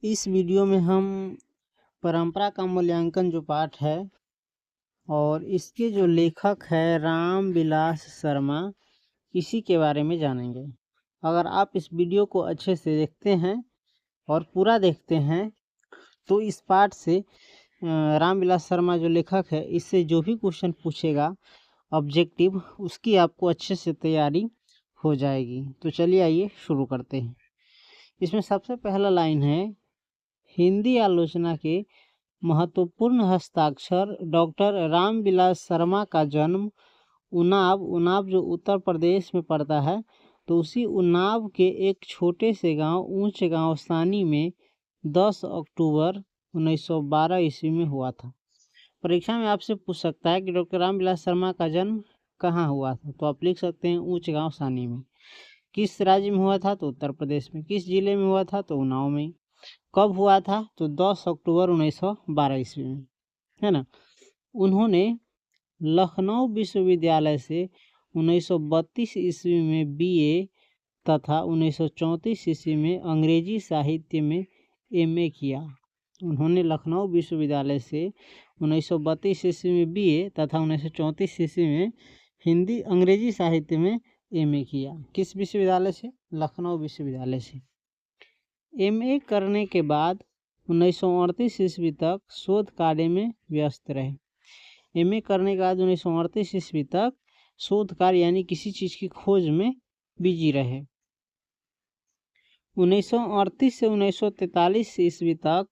इस वीडियो में हम परंपरा का मूल्यांकन जो पाठ है और इसके जो लेखक है राम विलास शर्मा, इसी के बारे में जानेंगे। अगर आप इस वीडियो को अच्छे से देखते हैं और पूरा देखते हैं तो इस पाठ से राम विलास शर्मा जो लेखक है, इससे जो भी क्वेश्चन पूछेगा ऑब्जेक्टिव, उसकी आपको अच्छे से तैयारी हो जाएगी। तो चलिए आइए शुरू करते हैं। इसमें सबसे पहला लाइन है, हिंदी आलोचना के महत्वपूर्ण हस्ताक्षर डॉक्टर रामविलास शर्मा का जन्म उन्नाव जो उत्तर प्रदेश में पड़ता है, तो उसी उन्नाव के एक छोटे से गांव ऊंच गांव सानी में 10 अक्टूबर 1912 ईस्वी में हुआ था। परीक्षा में आपसे पूछ सकता है कि डॉक्टर रामविलास शर्मा का जन्म कहाँ हुआ था, तो आप लिख सकते हैं ऊंच गांव सानी में। किस राज्य में हुआ था, तो उत्तर प्रदेश में। किस जिले में हुआ था, तो उन्नाव में। कब हुआ था, तो 10 अक्टूबर 1912 ईस्वी में, है ना। उन्होंने लखनऊ विश्वविद्यालय से 1932 ईस्वी में बीए तथा 1934 ईस्वी में अंग्रेजी साहित्य में एमए किया। उन्होंने लखनऊ विश्वविद्यालय से 1932 ईस्वी में बीए तथा 1934 ईस्वी में हिंदी अंग्रेजी साहित्य में एमए किया। किस विश्वविद्यालय से, लखनऊ विश्वविद्यालय से। एमए करने के बाद 1938 ईस्वी तक शोध कार्य में व्यस्त रहे। एमए करने के बाद 1938 ईस्वी तक शोध कार्य यानी किसी चीज़ की खोज में बिजी रहे। 1938 से 1943 ईस्वी तक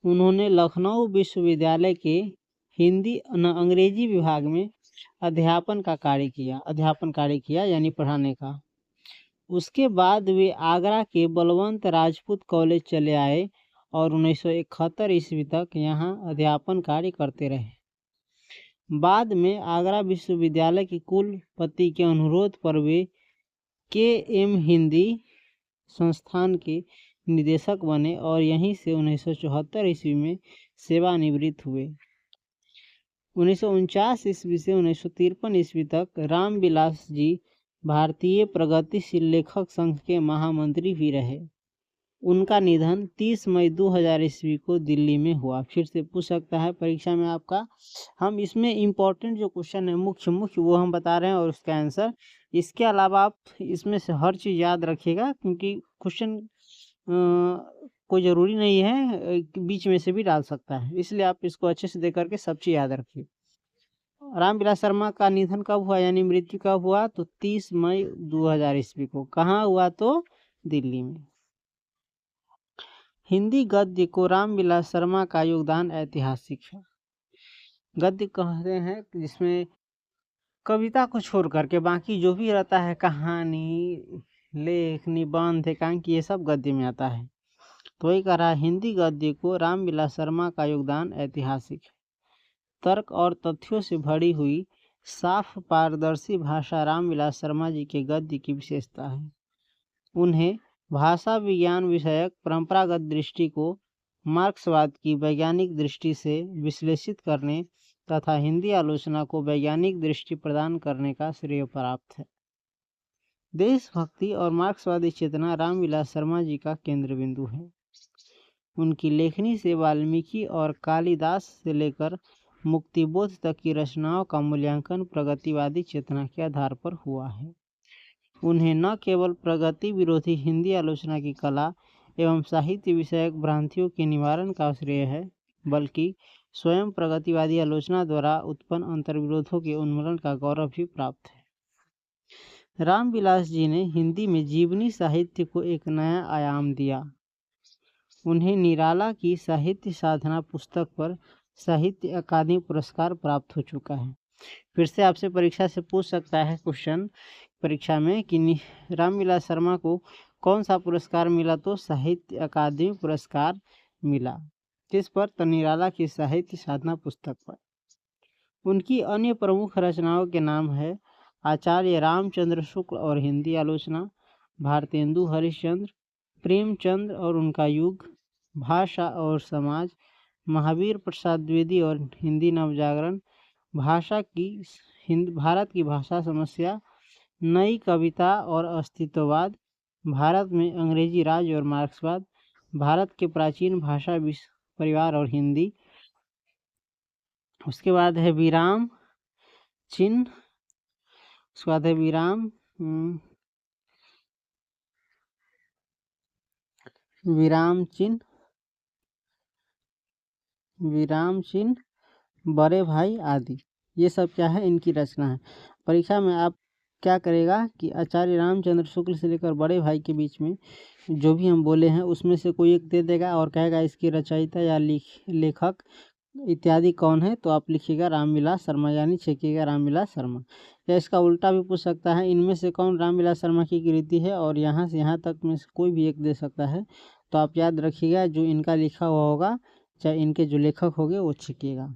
उन्होंने लखनऊ विश्वविद्यालय के हिंदी अंग्रेजी विभाग में अध्यापन कार्य किया यानी पढ़ाने का। उसके बाद वे आगरा के बलवंत राजपूत कॉलेज चले आए और 1971 ईस्वी तक यहाँ अध्यापन कार्य करते रहे। बाद में आगरा विश्वविद्यालय के कुलपति के अनुरोध पर वे के.एम. हिंदी संस्थान के निदेशक बने और यहीं से 1974 ईस्वी में सेवानिवृत्त हुए। 1949 ईस्वी से 1953 ईस्वी तक रामविलास जी भारतीय प्रगतिशील लेखक संघ के महामंत्री भी रहे। उनका निधन 30 मई 2000 ईस्वी को दिल्ली में हुआ। फिर से पूछ सकता है परीक्षा में आपका। हम इसमें इम्पोर्टेंट जो क्वेश्चन है मुख्य वो हम बता रहे हैं और उसका आंसर। इसके अलावा आप इसमें से हर चीज़ याद रखिएगा, क्योंकि क्वेश्चन कोई ज़रूरी नहीं है, बीच में से भी डाल सकता है, इसलिए आप इसको अच्छे से देख करके सब चीज़ याद रखिए। रामविलास शर्मा का निधन कब हुआ यानी मृत्यु कब हुआ, तो 30 मई 2000 ईस्वी को। कहाँ हुआ, तो दिल्ली में। हिंदी गद्य को रामविलास शर्मा का योगदान ऐतिहासिक है। गद्य कहते हैं जिसमें कविता को छोड़ करके बाकी जो भी रहता है, कहानी, लेख, निबंध, एकांकी, ये सब गद्य में आता है। तो वही कह रहा है, हिंदी गद्य को रामविलास शर्मा का योगदान ऐतिहासिक है। तर्क और तथ्यों से भरी हुई साफ पारदर्शी भाषा रामविलास शर्मा जी के गद्य की विशेषता है। उन्हें भाषा विज्ञान विषयक परंपरागत दृष्टि को मार्क्सवाद की वैज्ञानिक दृष्टि से विश्लेषित करने तथा हिंदी आलोचना को वैज्ञानिक दृष्टि प्रदान करने का श्रेय प्राप्त है। देशभक्ति और मार्क्सवादी चेतना रामविलास शर्मा जी का केंद्र बिंदु है। उनकी लेखनी से वाल्मीकि और कालिदास से लेकर मुक्तिबोध तक की रचनाओं का मूल्यांकन प्रगतिवादी चेतना के आधार पर हुआ है। उन्हें न केवल प्रगति विरोधी हिंदी आलोचना की कला एवं साहित्य विषयक भ्रांतियों के निवारण का श्रेय है, बल्कि स्वयं प्रगतिवादी आलोचना द्वारा उत्पन्न अंतर्विरोधों के उन्मूलन का गौरव भी प्राप्त है। रामविलास जी ने हिंदी में जीवनी साहित्य को एक नया आयाम दिया। उन्हें निराला की साहित्य साधना पुस्तक पर साहित्य अकादमी पुरस्कार प्राप्त हो चुका है। फिर से आपसे परीक्षा से पूछ सकता है क्वेश्चन परीक्षा में कि रामविलास शर्मा को कौन सा पुरस्कार मिला, तो साहित्य अकादमी पुरस्कार मिला। किस पर, तो निराला की साहित्य साधना पुस्तक पर। उनकी अन्य प्रमुख रचनाओं के नाम है आचार्य रामचंद्र शुक्ल और हिंदी आलोचना, भारतेंदु हरिश्चंद्र, प्रेमचंद्र और उनका युग, भाषा और समाज, महावीर प्रसाद द्विवेदी और हिंदी नवजागरण, भारत की भाषा समस्या, नई कविता और अस्तित्ववाद, भारत में अंग्रेजी राज और मार्क्सवाद, भारत के प्राचीन भाषा परिवार और हिंदी। उसके बाद है विराम चिन्ह। उसके बाद है विराम चिन्ह, विराम चिन्ह, बड़े भाई आदि। ये सब क्या है, इनकी रचना है। परीक्षा में आप क्या करेगा कि आचार्य रामचंद्र शुक्ल से लेकर बड़े भाई के बीच में जो भी हम बोले हैं उसमें से कोई एक दे देगा और कहेगा इसकी रचयिता या लेखक इत्यादि कौन है, तो आप लिखिएगा रामविलास शर्मा, यानी छेकिएगा रामविलास शर्मा। या इसका उल्टा भी पूछ सकता है, इनमें से कौन रामविलास शर्मा की कृति है, और यहाँ से यहाँ तक में से कोई भी एक दे सकता है। तो आप याद रखिएगा जो इनका लिखा हुआ होगा, चाहे इनके जो लेखक होंगे वो छेकिएगा।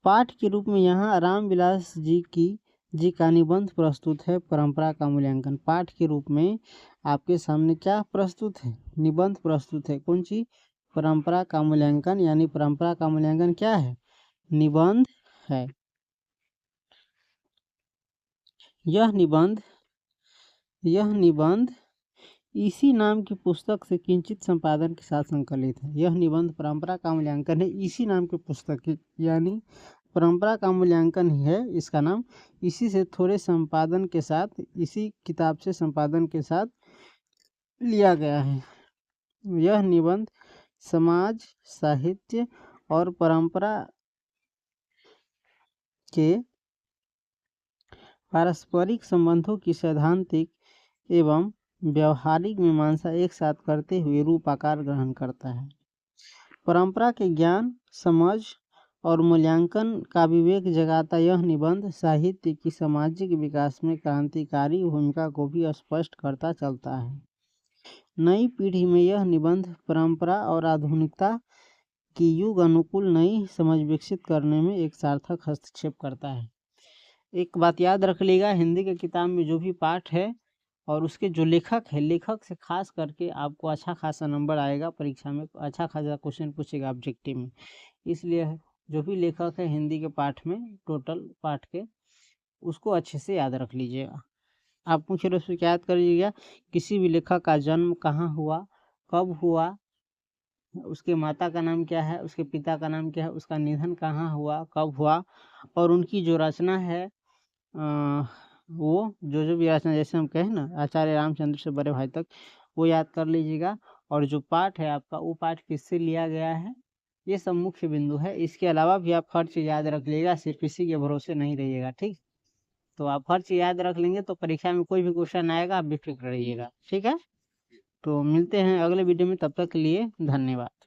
पाठ के रूप में यहाँ रामविलास जी का निबंध प्रस्तुत है, परंपरा का मूल्यांकन। पाठ के रूप में आपके सामने क्या प्रस्तुत है, निबंध प्रस्तुत है। कौन सी, परंपरा का मूल्यांकन, यानी परंपरा का मूल्यांकन क्या है, निबंध है। यह निबंध इसी नाम की पुस्तक से किंचित संपादन के साथ संकलित है। यह निबंध परंपरा का मूल्यांकन है, इसी नाम की पुस्तक की, यानी परंपरा का मूल्यांकन ही है इसका नाम। इसी से थोड़े संपादन के साथ, इसी किताब से संपादन के साथ लिया गया है। यह निबंध समाज, साहित्य और परंपरा के पारस्परिक संबंधों की सैद्धांतिक एवं व्यवहारिक मीमांसा एक साथ करते हुए रूप आकार ग्रहण करता है। परंपरा के ज्ञान, समझ और मूल्यांकन का विवेक जगाता यह निबंध साहित्य की सामाजिक विकास में क्रांतिकारी भूमिका को भी स्पष्ट करता चलता है। नई पीढ़ी में यह निबंध परंपरा और आधुनिकता की युग अनुकूल नई समझ विकसित करने में एक सार्थक हस्तक्षेप करता है। एक बात याद रख लीजिएगा, हिंदी के किताब में जो भी पाठ है और उसके जो लेखक है, लेखक से खास करके आपको अच्छा खासा नंबर आएगा परीक्षा में, अच्छा खासा क्वेश्चन पूछेगा ऑब्जेक्टिव में। इसलिए जो भी लेखक है हिंदी के पाठ में, टोटल पाठ के, उसको अच्छे से याद रख लीजिएगा। आप मुख्य रूप से क्या याद कर लीजिएगा, किसी भी लेखक का जन्म कहाँ हुआ, कब हुआ, उसके माता का नाम क्या है, उसके पिता का नाम क्या है, उसका निधन कहाँ हुआ, कब हुआ, और उनकी जो रचना है वो जो भी रचना, जैसे हम कहें ना आचार्य रामचंद्र से बड़े भाई तक, वो याद कर लीजिएगा। और जो पाठ है आपका, वो पाठ किससे लिया गया है, ये सब मुख्य बिंदु है। इसके अलावा भी आप हर चीज़ याद रख लीजिएगा, सिर्फ इसी के भरोसे नहीं रहिएगा, ठीक। तो आप हर चीज़ याद रख लेंगे तो परीक्षा में कोई भी क्वेश्चन आएगा आप बेफिक्र रहिएगा, ठीक है। तो मिलते हैं अगले वीडियो में, तब तक के लिए धन्यवाद।